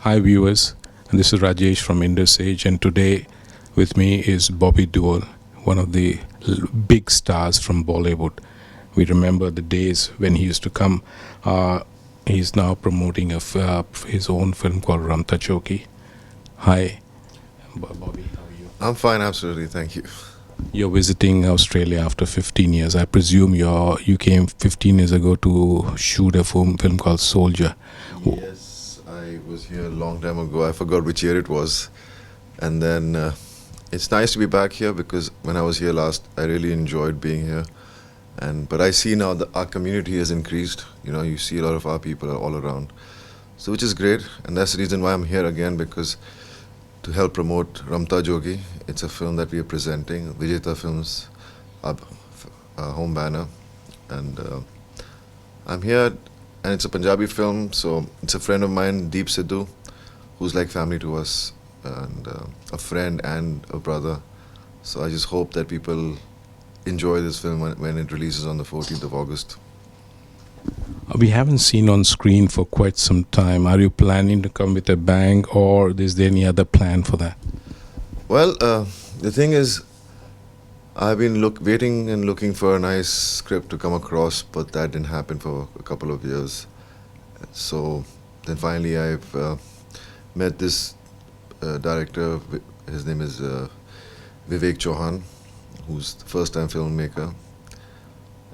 Hi, viewers. This is Rajesh from Indus Age, and today with me is Bobby Deol, one of the big stars from Bollywood. We remember the days when he used to come. He's now promoting his own film called Ramta Choki. Hi, Bobby. How are you? I'm fine, absolutely. Thank you. You're visiting Australia after 15 years. I presume you came 15 years ago to shoot a film called Soldier. Yes, I was here a long time ago. I forgot which year it was. And then it's nice to be back here because when I was here last, I really enjoyed being here. But I see now that our community has increased. You know, you see a lot of our people all around. So which is great, and that's the reason why I'm here again, because to help promote Ramta Jogi. It's a film that we are presenting, Vijeta Films, our home banner. And I'm here, and it's a Punjabi film, so it's a friend of mine, Deep Sidhu, who's like family to us, and a friend and a brother. So I just hope that people enjoy this film when it releases on the 14th of August. We haven't seen on screen for quite some time. Are you planning to come with a bang, or is there any other plan for that? Well, the thing is, I've been waiting and looking for a nice script to come across, but that didn't happen for a couple of years. So then finally, I've met this director. His name is Vivek Chauhan, who's the first-time filmmaker,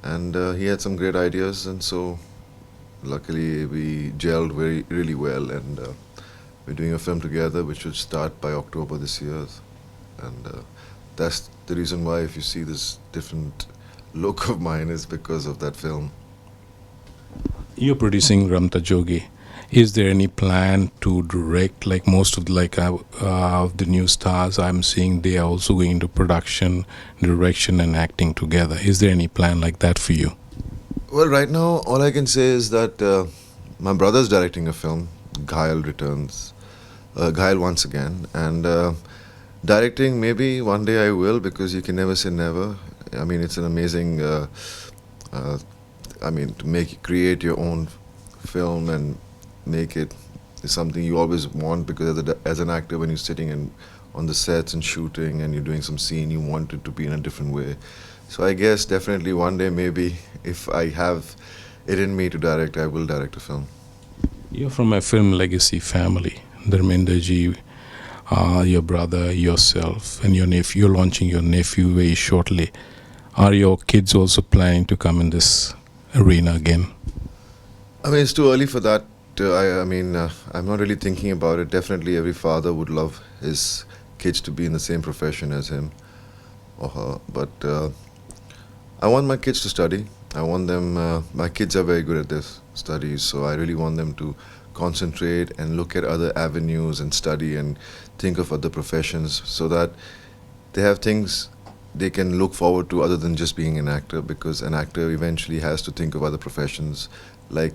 and he had some great ideas, and so luckily we gelled really well, and we're doing a film together, which should start by October this year, and that's the reason why if you see this different look of mine is because of that film. You're producing Ramta Jogi. Is there any plan to direct, like most of the new stars I'm seeing, they are also going into production, direction, and acting together? Is there any plan like that for you? Well, right now, all I can say is that my brother's directing a film, Ghayal returns, Ghayal once again, and directing maybe one day I will, because you can never say never. I mean, it's an amazing. To create your own film and make it is something you always want, because as an actor, when you're sitting on the sets and shooting and you're doing some scene, you want it to be in a different way. So I guess definitely one day, maybe if I have it in me to direct, I will direct a film. You're from a film legacy family. Dharmender ji, your brother, yourself, and your nephew. You're launching your nephew very shortly. Are your kids also planning to come in this arena again? I mean, it's too early for that. I'm not really thinking about it. Definitely, every father would love his kids to be in the same profession as him or her. But I want my kids to study. I want them. My kids are very good at their studies, so I really want them to concentrate and look at other avenues and study and think of other professions, so that they have things they can look forward to other than just being an actor. Because an actor eventually has to think of other professions, like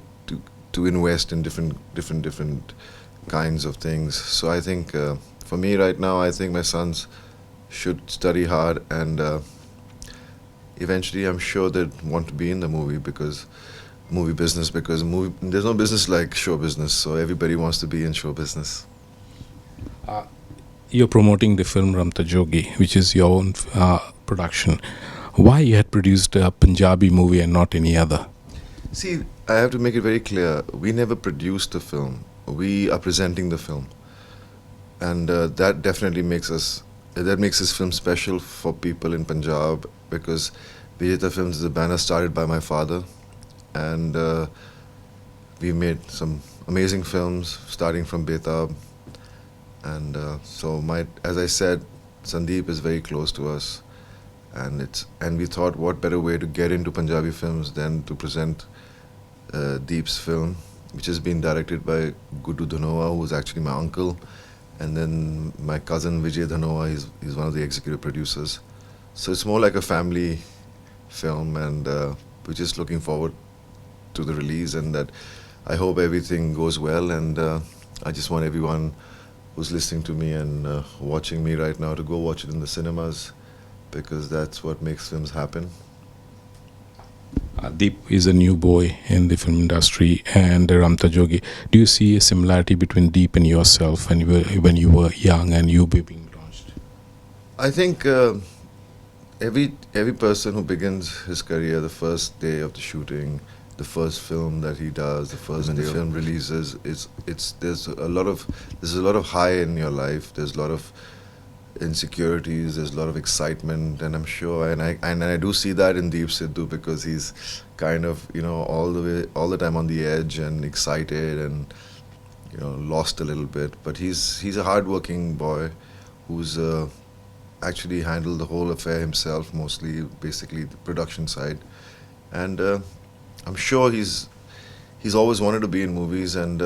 to invest in different kinds of things. So I think for me right now, I think my sons should study hard, and eventually I'm sure they'd want to be in the movie business, because there's no business like show business, so everybody wants to be in show business. You're promoting the film Ramta Jogi, which is your own production. Why you had produced a Punjabi movie and not any other? See, I have to make it very clear, we never produced the film, we are presenting the film, and that definitely makes this film special for people in Punjab, because Vijeta Films is a banner started by my father, and we made some amazing films starting from Betab, and as I said, Sandeep is very close to us, and we thought what better way to get into Punjabi films than to present Deep's film, which has been directed by Guddu Dhanoa, who is actually my uncle, and then my cousin Vijay Dhanoa, he's one of the executive producers. So it's more like a family film, and we're just looking forward to the release, and that I hope everything goes well, and I just want everyone who's listening to me and watching me right now to go watch it in the cinemas, because that's what makes films happen. Deep is a new boy in the film industry, and Ramta Jogi. Do you see a similarity between Deep and yourself when you were young and you were being launched? I think every person who begins his career, the first day of the shooting, the first film that he does, the first day the film releases, it's there's a lot of high in your life. There's a lot of insecurities. There's a lot of excitement, and I'm sure, and I do see that in Deep Sidhu because he's kind of all the time on the edge and excited and lost a little bit. But he's a hardworking boy who's actually handled the whole affair himself, mostly basically the production side, and I'm sure he's always wanted to be in movies, and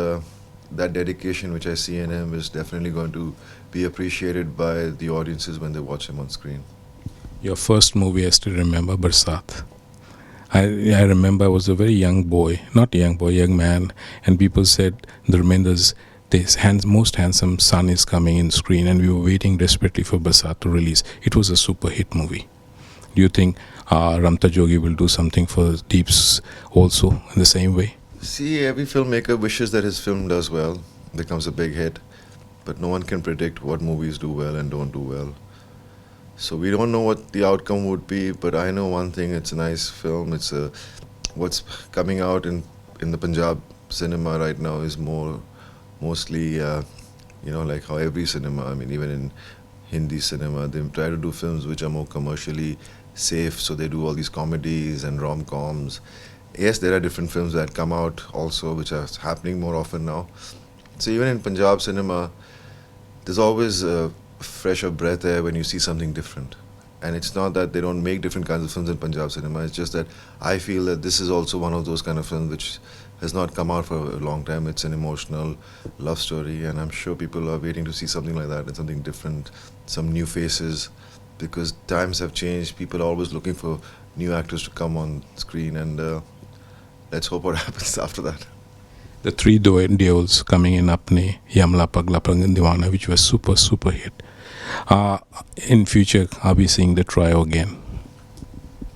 that dedication which I see in him is definitely going to be appreciated by the audiences when they watch him on screen. Your first movie, I still remember, Barsat. I remember I was a very young boy, not young boy, young man, and people said, Dharmendra's most handsome son is coming in screen, and we were waiting desperately for Barsat to release. It was a super hit movie. Do you think Ramta Jogi will do something for Deeps also in the same way? See, every filmmaker wishes that his film does well, becomes a big hit, but no one can predict what movies do well and don't do well. So we don't know what the outcome would be, but I know one thing: it's a nice film. What's coming out in the Punjab cinema right now is mostly like how every cinema. I mean, even in Hindi cinema, they try to do films which are more commercially safe. So they do all these comedies and rom-coms. Yes, there are different films that come out also, which are happening more often now. So even in Punjab cinema, there's always a fresher breath there when you see something different. And it's not that they don't make different kinds of films in Punjab cinema. It's just that I feel that this is also one of those kind of films which has not come out for a long time. It's an emotional love story, and I'm sure people are waiting to see something like that and something different, some new faces, because times have changed. People are always looking for new actors to come on screen, and let's hope what happens after that. The three duels coming in Apne, Yamla Pagla Prangan Diwana, which was super hit. In future, are we seeing the trio again?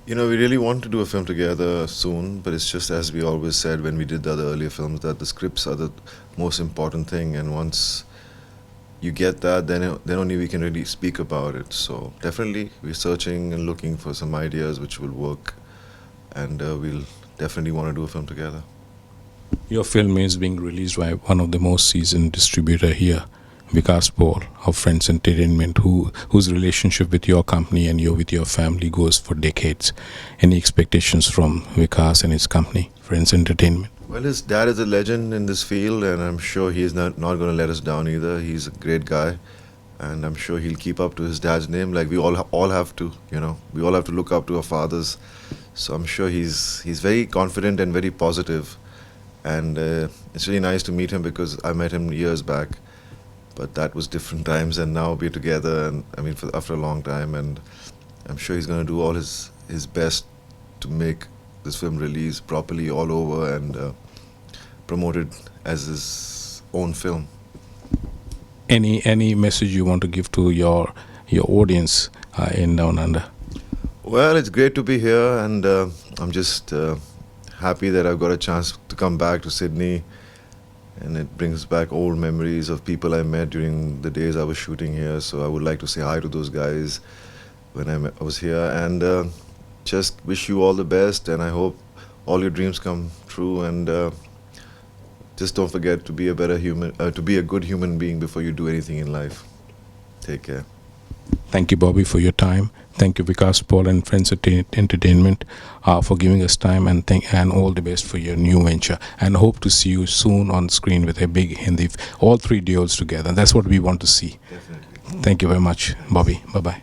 We really want to do a film together soon, but it's just as we always said when we did the other earlier films, that the scripts are the most important thing, and once you get that, then only we can really speak about it. So definitely we're searching and looking for some ideas which will work, and we'll definitely want to do a film together. Your film is being released by one of the most seasoned distributor here, Vikas Paul of Friends Entertainment, whose relationship with your company and with your family goes for decades. Any expectations from Vikas and his company, Friends Entertainment? Well, his dad is a legend in this field, and I'm sure he's not going to let us down either. He's a great guy, and I'm sure he'll keep up to his dad's name, like we all have to. We all have to look up to our fathers. So I'm sure he's very confident and very positive, and it's really nice to meet him because I met him years back. But that was different times, and now we're together, and I mean, after a long time, and I'm sure he's going to do all his best to make this film release properly all over and promote it as his own film. Any message you want to give to your audience in Down Under? Well, it's great to be here, and I'm just happy that I've got a chance to come back to Sydney. And it brings back old memories of people I met during the days I was shooting here. So I would like to say hi to those guys when I was here, and just wish you all the best. And I hope all your dreams come true. And just don't forget to be a better human, to be a good human being before you do anything in life. Take care. Thank you, Bobby, for your time. Thank you, Vikas Paul and Friends Entertainment, for giving us time, and all the best for your new venture. And hope to see you soon on screen with a big Hindi, all three duels together. That's what we want to see. Definitely. Thank you very much, Bobby. Bye-bye.